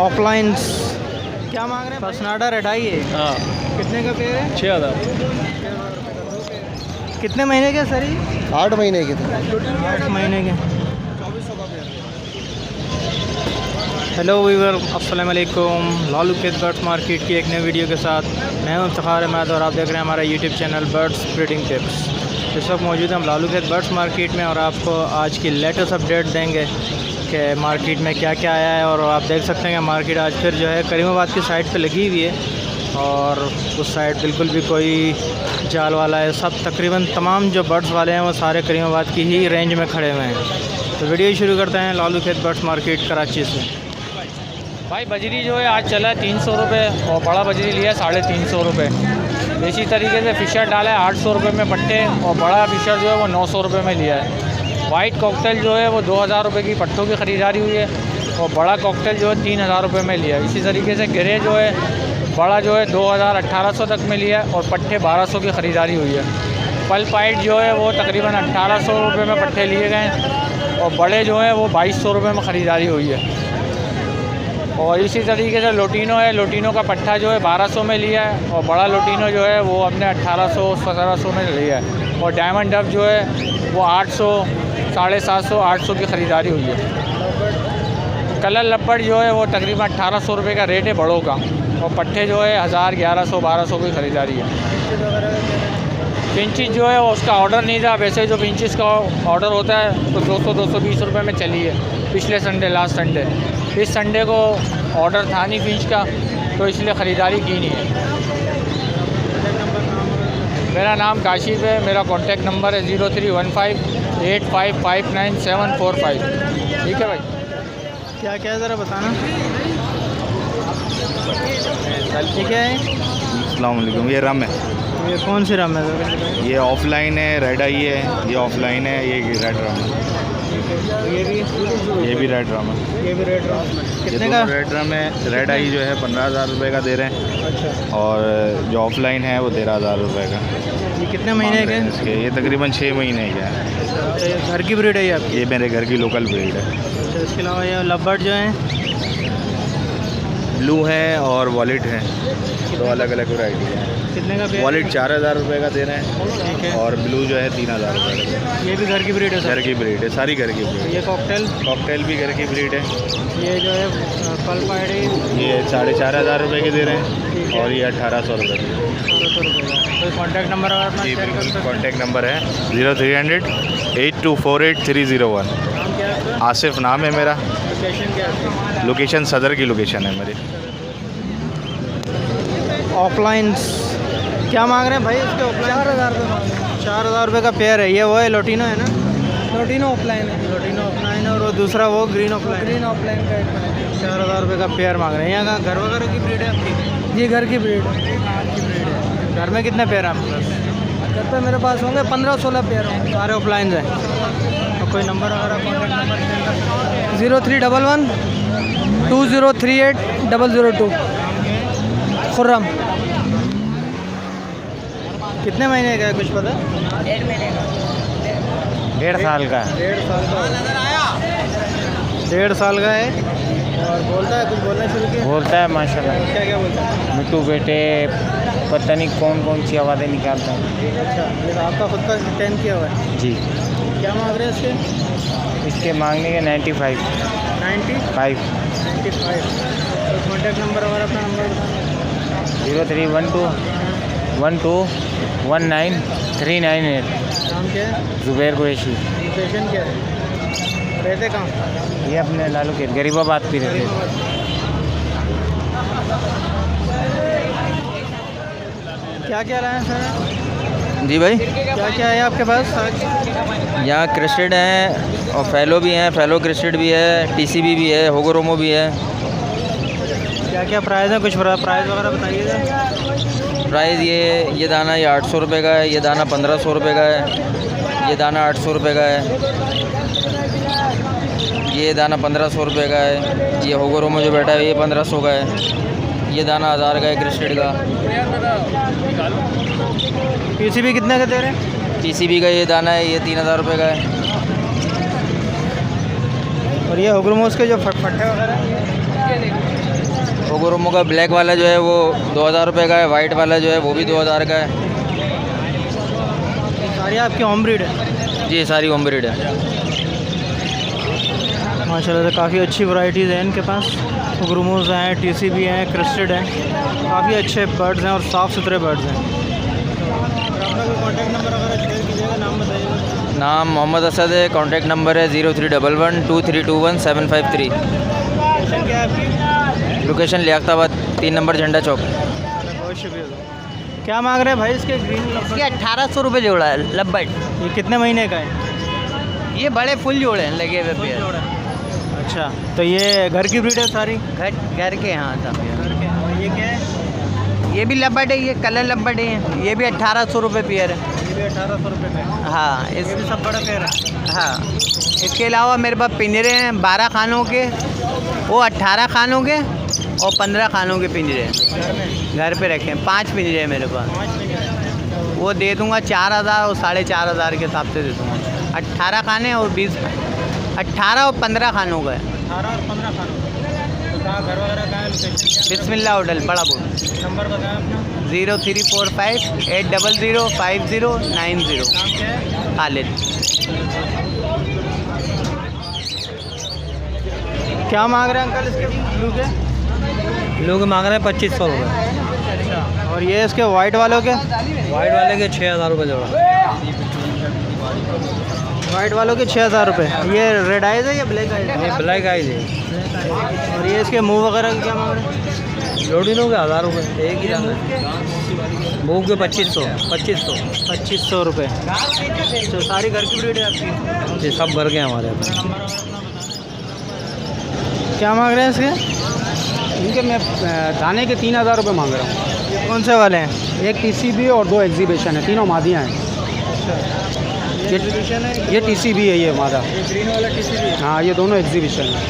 Offline क्या मांग रहे हैं? पसनाडा रेडाई है। हाँ, कितने का पेड़ है? 6000। कितने महीने के सर? 8 महीने के थे। 8 महीने के। हेलो वीवर, अस्सलाम वालेकुम। लालू खेत बर्ड्स मार्केट की एक नई वीडियो के साथ मैं हूं इफ्तिखार अहमद और आप देख रहे हैं हमारा YouTube channel birds breeding tips. इस वक्त मौजूद हैं हम लालू खेत बर्ड्स मार्केट में और आपको आज की लेटेस्ट अपडेट देंगे कि मार्केट में क्या क्या आया है। और आप देख सकते हैं कि मार्केट आज फिर जो है करीमाबाद की साइड पे लगी हुई है और उस साइड बिल्कुल भी कोई जाल वाला है। सब तकरीबन तमाम जो बर्ड्स वाले हैं वो सारे करीमाबाद की ही रेंज में खड़े हुए हैं। तो वीडियो शुरू करते हैं लालू खेत बर्ड्स मार्केट कराची से। भाई बजरी जो है आज चला है 300 रुपये और बड़ा बजरी लिया 350 रुपये। इसी तरीके से फिशर डाला है 800 रुपये में पट्टे और बड़ा फिशर जो है वो 900 रुपये में लिया है। वाइट कॉकटेल जो है वो 2000 रुपये की पट्टों की ख़रीदारी हुई है और बड़ा कॉकटेल जो है 3000 रुपये में लिया है। इसी तरीके से गिरे जो है बड़ा जो है 2000-1800 तक में लिया है और पट्टे 1200 की ख़रीदारी हुई है। पल पाइट जो है वो तकरीबन 1800 रुपये में पट्टे लिए गए और बड़े जो है वो 2200 रुपये में ख़रीदारी हुई है। और इसी तरीके से लोटिनो है, लोटिनो का पट्टा जो है 1200 में लिया है और बड़ा लोटिनो जो है वो हमने 1800-1700 में लिया है। और डायमंड डब जो है वो 800, 750, 800 की ख़रीदारी हुई है। कलर लपड़ जो है वो तकरीबन 1800 रुपये का रेट है बड़ों का और पट्टे जो है 1000, 1100, 1200 की ख़रीदारी है। पिंचिस जो है वो उसका ऑर्डर नहीं था, वैसे जो पिंचिस का ऑर्डर होता है तो 200-220 रुपये में चली है पिछले संडे, लास्ट संडे। इस संडे को ऑर्डर था नहीं फिश का तो इसलिए ख़रीदारी की नहीं है। मेरा नाम काशिफ है, मेरा कॉन्टैक्ट नंबर है 031585594745। ठीक है भाई। क्या क्या ज़रा बताना। ठीक है, अस्सलाम वालेकुम। ये रम है। ये कौन सी रम है सर? ये ऑफलाइन है, रेड आई है। ये ऑफलाइन है, ये रेड रम है। ये ये भी रेड रम है। ये भी रेड रम ये कितने का? रेड रम है। रेड आई जो है 15000 रुपये का दे रहे हैं अच्छा, और जो ऑफलाइन है वो 13000 रुपये का। ये कितने महीने के? इसके ये तकरीबन 6 महीने का है। अच्छा, ये घर की ब्रीड है ये आपकी? ये मेरे घर की लोकल ब्रीड है। अच्छा, इसके अलावा ये लवबर्ड जो हैं ब्लू है और वॉलेट है, दो अलग अलग वैरायटी है। कितने का पेड़? वॉलेट 4000 रुपये का दे रहे हैं ठीक है। और ब्लू जो है 3000 रुपये का। ये भी घर की ब्रीड है सर? घर की ब्रीड है, सारी घर की ब्रीड। ये कॉकटेल? कॉकटेल भी घर की ब्रीड है। ये जो है पल पाइड है ये 4500 रुपये के दे रहे ठीक हैं है। और ये 1800 रुपये के। 1200 रुपये का। कोई कॉन्टैक्ट नंबर अगर अपना जी शेयर कर बिल्कुल, सकते हैं? कॉन्टैक्ट नंबर है 0300-8248-301। नाम क्या है आपका? आसिफ नाम है मेरा। लोकेशन क्या है? लोकेशन सदर की लोकेशन है मेरी। ऑफलाइन क्या मांग रहे हैं भाई इसके? ऑफलाइन 4000 रुपये मांग रहे हैं। 4000 रुपये का पेयर है। ये वो है लोटिनो है ना? लोटिनो ऑफलाइन है। लोटिनो ऑफलाइन है और वो दूसरा वो ग्रीन ऑफलाइन। ग्रीन ऑफलाइन का 4000 रुपये का पेयर मांग रहे हैं। यहाँ का घर वगैरह की ब्रीड है आपकी? जी घर की ब्रीड है। घर में कितने पेयर हैं आपके पास? घर पे मेरे पास होंगे 15-16 पेयर होंगे। सारे ऑफलाइन हैं। तो कोई नंबर वगैरह कॉन्टैक्ट नंबर 0311-2038-002। खुर्रम। कितने महीने का है कुछ पता? 1.5 महीने का। 1.5 साल का है। 1.5 साल का है और बोलता है, कुछ बोलना शुरू किया? बोलता है माशाल्लाह। क्या क्या बोलता है? मिट्टू बेटे पता नहीं कौन कौन सी आवाज़ें निकालता है। अच्छा, ये आपका खुद का 10 किया हुआ है? जी। क्या मांग रहे हैं इसके? इसके मांगने के 95। 95। तो कॉन्टैक्ट नंबर और अपना नंबर बताना। 0312193998। नाम क्या है? जुबैर कुरैशी। लोकेशन क्या है? रहते कहाँ? ये अपने लालू के गरीबाबाद पे रहते हैं। क्या क्या लाए हैं सर? जी भाई, क्या क्या है आपके पास आज? यहाँ क्रिस्टेड हैं और फैलो भी हैं, फैलो क्रिस्टेड भी है, टीसीबी भी है, होगोरोमो भी है। क्या क्या प्राइस है? कुछ प्राइस वगैरह बताइएगा। प्राइस ये दाना ये 800 रुपये का है, ये दाना 1500 रुपये का है, ये दाना 800 रुपये का है, ये दाना 1500 रुपये का है, ये होगोरोमो जो बैठा है ये 1500 का है, ये दाना 1000 का है क्रिस्टेड का। पीसीबी कितने का दे रहे हैं? TCB का ये दाना है, ये 3000 रुपये का है। और ये हुग्रमोस के जो फट्टे वगैरह हैं? ओगोरोमो का ब्लैक वाला जो है वो 2000 रुपये का है, वाइट वाला जो है वो भी 2000 का है। सारी आपकी होम ब्रीड है? जी सारी होम ब्रीड है। माशाल्लाह से काफ़ी अच्छी वैरायटीज़ हैं इनके पास। हुग्रमोस हैं, TCB हैं, क्रिस्टेड हैं, काफ़ी अच्छे बर्ड्स हैं और साफ़ सुथरे बर्ड्स हैं। अपना कोई कॉन्टैक्ट नंबर अगर शेयर कीजिएगा, नाम बताइएगा। नाम मोहम्मद असद है, कॉन्टैक्ट नंबर है 03112321 लोकेशन क्या है आपकी? लोकेशन लियाकताबाद 3 नंबर झंडा चौक। बहुत शुक्रिया। क्या मांग रहे हैं भाई इसके ग्रीन? ये 1800 रुपये जोड़ा है लब्बट। ये कितने महीने का है? ये बड़े फुल जोड़े हैं लगे हुए पेयर। अच्छा, तो ये घर की ब्रीड है सारी? घर के यहाँ सब। घर के। और ये क्या है? ये भी लब्बट है, ये कलर लब्बट है, ये भी 1800 रुपये पेयर है। ये भी 1800 रुपये का है। हाँ ये भी सब बड़ा पेयर है? हाँ। इसके अलावा मेरे पास पिंजरे हैं 12 खानों के, वो 18 खानों के और 15 खानों के पिंजरे हैं। घर में घर पे रखे हैं 5 पिंजरे हैं मेरे पास। 5 पिंजरे। वो दे दूँगा 4000 और 4500 के हिसाब से दे दूँगा। 18 खाने और 20, 18 और 15 खानों का है। 18 और 15 खानों। तो कहाँ घर वगैरह कहाँ है? लोकेशन क्या है? बिस्मिल्लाह होटल बड़ा बोल। नंबर बताएं अपना। 0345-800-5090। नाम क्या है? खालिद। क्या मांग रहे हैं अंकल इसके ब्लू के? लोग मांग रहे हैं 2500 रुपये, अच्छा, और ये इसके वाइट वालों के? वाइट वाले के 6000 रुपये जोड़ा। वाइट वालों के 6000 रुपये। ये रेड आइज है या ब्लैक आइज? ये ब्लैक आइज है। और ये इसके मुंह वगैरह के क्या मांग रहे हैं? लोडिनो के 1000 रुपये एक ही दाना है। मूव के 2500 2500 रुपये। तो सारी घर की ब्रीड है आपकी? ये सब भर गए हमारे यहाँ। क्या मांग रहे हैं इसके? इनके मैं दाने के 3000 रुपये मांग रहा हूँ। ये कौन से वाले हैं? एक TCB और 2 एग्जीबिशन है, तीनों मादियाँ हैं। ये एग्जीबिशन है? ये TCB है, ये मादा। ये ग्रीन वाला TCB है? हाँ ये दोनों एग्जीबिशन है।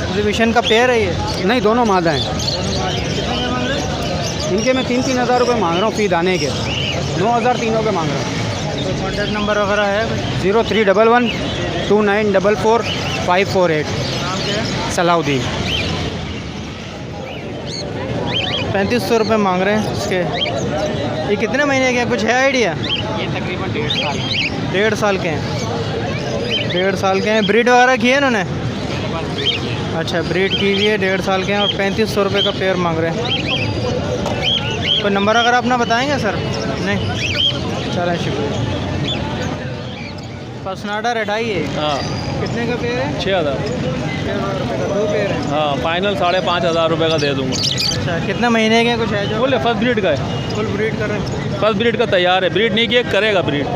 एग्जीबिशन का पेयर है ये? नहीं दोनों मादा हैं। कितने का मांग रहे हैं? इनके मैं 3-3000 रुपये मांग रहा हूँ फी दाने के। 9000 तीनों के मांग रहा हूँ। तो कॉन्टैक्ट नंबर वगैरह है? 031129444548। नाम क्या है? सलाउद्दीन। 3500 रुपये मांग रहे हैं इसके। ये कितने महीने के हैं, कुछ है आइडिया? ये तकरीबन 1.5 साल। 1.5 साल के हैं। 1.5 साल के हैं। ब्रीड वगैरह की है इन्होंने? अच्छा, ब्रीड की हुई है, 1.5 साल के हैं और 3500 रुपये का पेयर मांग रहे हैं। कोई नंबर अगर अपना बताएंगे सर? नहीं, चलें शुक्रिया। पसनाडा रेडाई है? हाँ कितने का पेयर है? 6000। 6000 रुपये का 2 पेयर है। हाँ फाइनल 5500 रुपये का दे दूँगा। अच्छा, कितने महीने के हैं, कुछ है जो? बोले फर्स्ट ब्रीड का है, फुल ब्रीड कर रहे हैं? फर्स्ट ब्रीड का तैयार है, ब्रीड नहीं किया करेगा ब्रीड।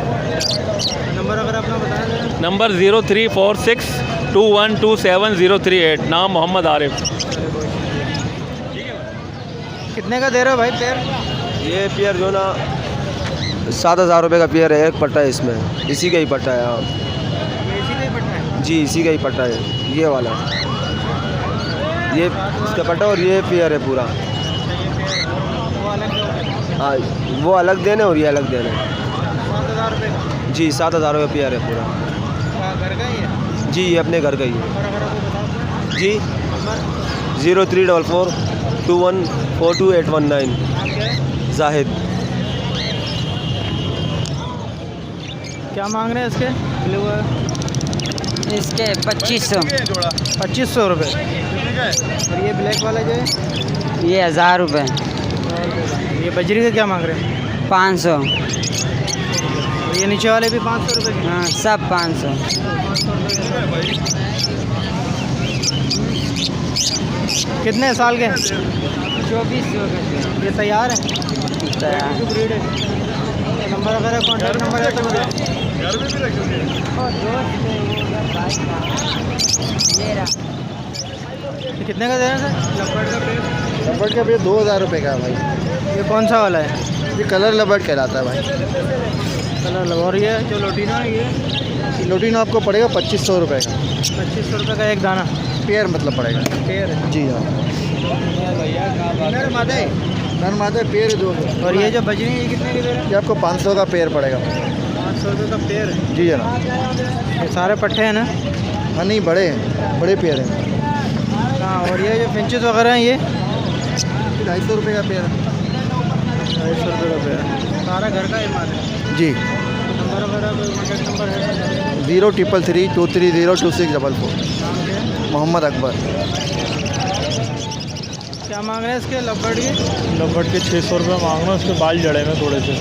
नंबर अगर अपना बताएं जरा। नंबर 034621270338। नाम मोहम्मद आरिफ। कितने का दे रहे हो भाई पेयर? ये पेयर जो ना 7000 रुपये का पेयर है, एक पट्टा है इसमें, इसी का ही पट्टा है। हाँ ये इसी का ही पट्टा है? जी इसी का ही पट्टा है, ये वाला, ये इसका पट्टा और ये पेयर है पूरा। वो अलग दो? हाँ वो अलग देने और ये अलग देने। 7000 रुपये का? जी 7000 रुपये पेयर है पूरा। घर का ही है? जी ये अपने घर का ही है। नंबर अगर आपको बताओ जी नंबर। 0344214219। नाम क्या है? जाहिद। क्या मांग रहे हैं इसके ब्लू? इसके 2500। 2500 रुपये। और ये ब्लैक वाला जो है? ये 1000 रुपये। ये बजरी का क्या मांग रहे हैं? 500। और ये नीचे वाले भी 500 रुपये के? हाँ सब 500। कितने साल के हैं? 2400 का। ये तैयार है? तैयार। ब्रीड है? नंबर अगर कॉन्टैक्ट नंबर है तो बताओ। ये कितने का दे रहे हैं सर? लपट का पेड़? लबड़ का पेयर 2000 रुपये का है भाई। ये कौन सा वाला है? ये कलर लबड़ कहलाता है भाई। कलर लगा। और ये जो लोटीना है ये लोटिनो आपको पड़ेगा 2500 रुपये का 2500 रुपये का एक दाना पेयर, मतलब पड़ेगा। पेयर है। जी हाँ। भैया नर मादे पेड़ दो। और ये जो बजरी है ये कितने के दे रहे हैं? ये आपको 500 का पेड़ पड़ेगा। 500 रुपये का पेड़ है। जी जनाब। ये सारे पट्टे हैं ना? हाँ नहीं, बड़े हैं, बड़े पेड़ हैं। हाँ, और ये जो फिंचेस वगैरह हैं ये 250 रुपये का पेड़ है। 250 रुपये का पेड़ है। सारा घर का ही माल है। जी। नंबर वगैरह कॉन्टैक्ट नंबर है? 0333 230 2644। नाम क्या है? मोहम्मद अकबर। क्या मांग रहे हैं इसके लब्बड़ के? लब्बड़ के 600 रुपये मांग रहा हूँ, उसके बाल जड़े में थोड़े से।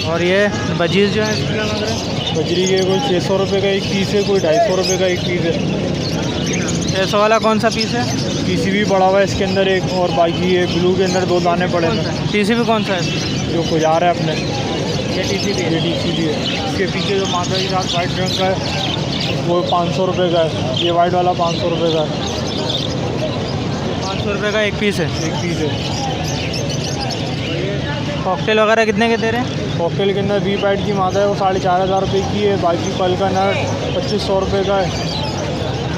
और ये बजीज जो है इसके क्या मांग रहे हैं? बजरी के कोई 600 रुपये का एक पीस है, कोई 250 रुपये का एक पीस है। 600 वाला कौन सा पीस है? पीसीबी पड़ा हुआ है इसके अंदर एक, और बाकी ये ब्लू के अंदर 2 दाने पड़े हैं। TCB कौन सा है? जो गुजार है अपने, ये TCB ये DCB है। इसके पीछे जो माता के साथ वाइट रंग का है वो 500 रुपये का है। ये वाइट वाला 500 रुपये का है। 500 रुपये का एक पीस है। एक पीस है। कॉकटेल वगैरह कितने के दे रहे हैं? कॉकटेल के अंदर वी पैड की मादा है, वो 4500 रुपये की है। बाकी पल का नर 2500 रुपये का है।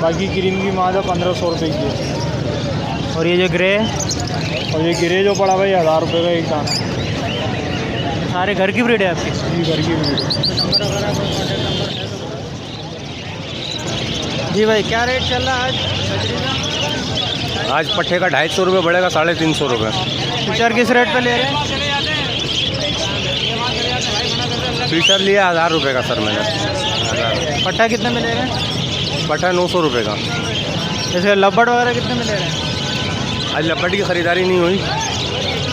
बाकी क्रीम की मादा 1500 रुपये की है। और ये जो ग्रे है? और ये गिरे जो पड़ा हुआ है 1000 रुपये का एक दाना। सारे घर की ब्रीड है आपकी? ये घर की ब्रीड है। जी भाई, क्या रेट चल रहा है आज बजरी का? आज पट्टे का 250 रुपये बढ़ेगा, 350 रुपये। फीचर किस रेट पे ले रहे हैं? फीचर लिया 1000 रुपये का सर मैंने। 1000। पट्टा कितने में ले रहे हैं? पट्टा 900 रुपये का। जैसे लब्बड़ वगैरह कितने में ले रहे हैं? आज लपट की ख़रीदारी नहीं हुई,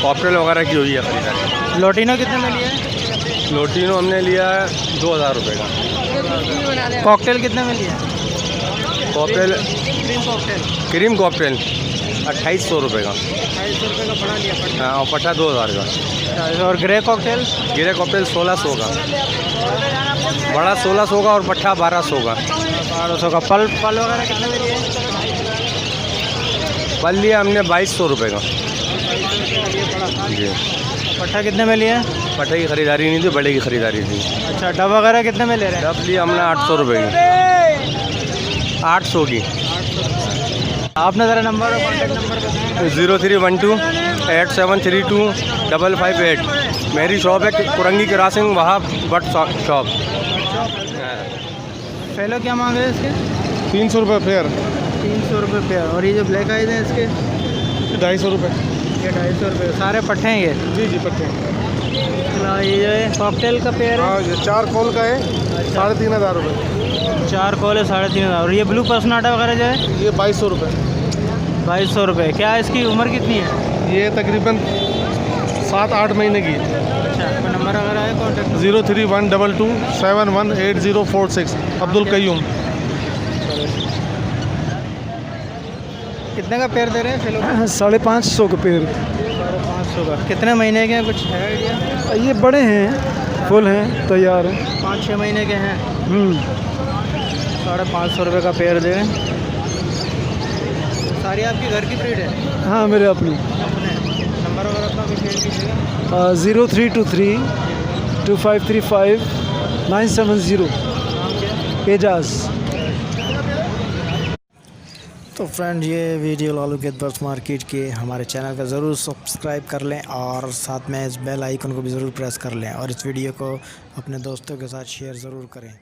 कॉकटेल वगैरह की हुई है ख़रीदारी। लोटिनो कितने में लिया है? लोटिनो हमने लिया है 2000 रुपये का। कॉकटेल कितने में लिया? Cocktail cream cocktail cream cocktail 2800 रुपये का। 250 रुपये का पड़ा लिया पट्टा। हाँ, और पट्टा 2000 का। अच्छा, और ग्रे कॉकटेल? गिरे कॉकटेल 1600 का, बड़ा 1600 का और पट्टा 1200 का। 1200 का। पल वगैरह कितने में लिए? पल लिया हमने 2200 रुपये का। जी। पट्टा कितने में लिया? पट्टे की ख़रीदारी नहीं थी, बड़े की ख़रीदारी थी। अच्छा, डब वगैरह कितने में ले रहे हैं? डब लिया हमने 800 रुपये की। 800 की। आपने ज़रा नंबर और कॉन्टैक्ट नंबर बताएं। 0312 8732 558। मेरी शॉप है कुरंगी क्रॉसिंग, वहाँ बट शॉप। फेलो क्या मांग रहे हैं इसके? 300 रुपये पेड़। 300 रुपये पेयर। और ये जो ब्लैक आइज हैं इसके? 250 रुपये। ये 250 रुपये। सारे पट्टे हैं ये? जी जी, पट्टे। ये जो है कॉकटेल का पेयर है? हाँ, ये 4 कॉल का है, 3500 रुपये। 4 कॉल है 3500। और ये ब्लू पर्सनाटा वगैरह जो है? ये 2200 रुपये। 2200 रुपये। क्या इसकी उम्र कितनी है? ये तकरीबन 7-8 महीने की। अच्छा, कोई नंबर वगैरह है कॉन्टैक्ट? 03122 718046। अब्दुल कयूम। कितने का पेयर दे रहे हैं फेलो? 550 का पेड़। 550 का। कितने महीने के हैं, कुछ है आइडिया? ये बड़े हैं, फुल हैं, तैयार हैं। 5-6 महीने के हैं। 550 रुपये का पेयर दे रहे हैं। सारी आपकी घर की ब्रीड है? हाँ, मेरे अपनी। नंबर वगैरह अपना कुछ शेयर कीजिएगा। 0323 2535 970। नाम क्या है? एजाज। तो फ्रेंड, ये वीडियो लालू के बर्ड्स मार्केट के हमारे चैनल का ज़रूर सब्सक्राइब कर लें और साथ में इस बेल आइकन को भी ज़रूर प्रेस कर लें और इस वीडियो को अपने दोस्तों के साथ शेयर ज़रूर करें।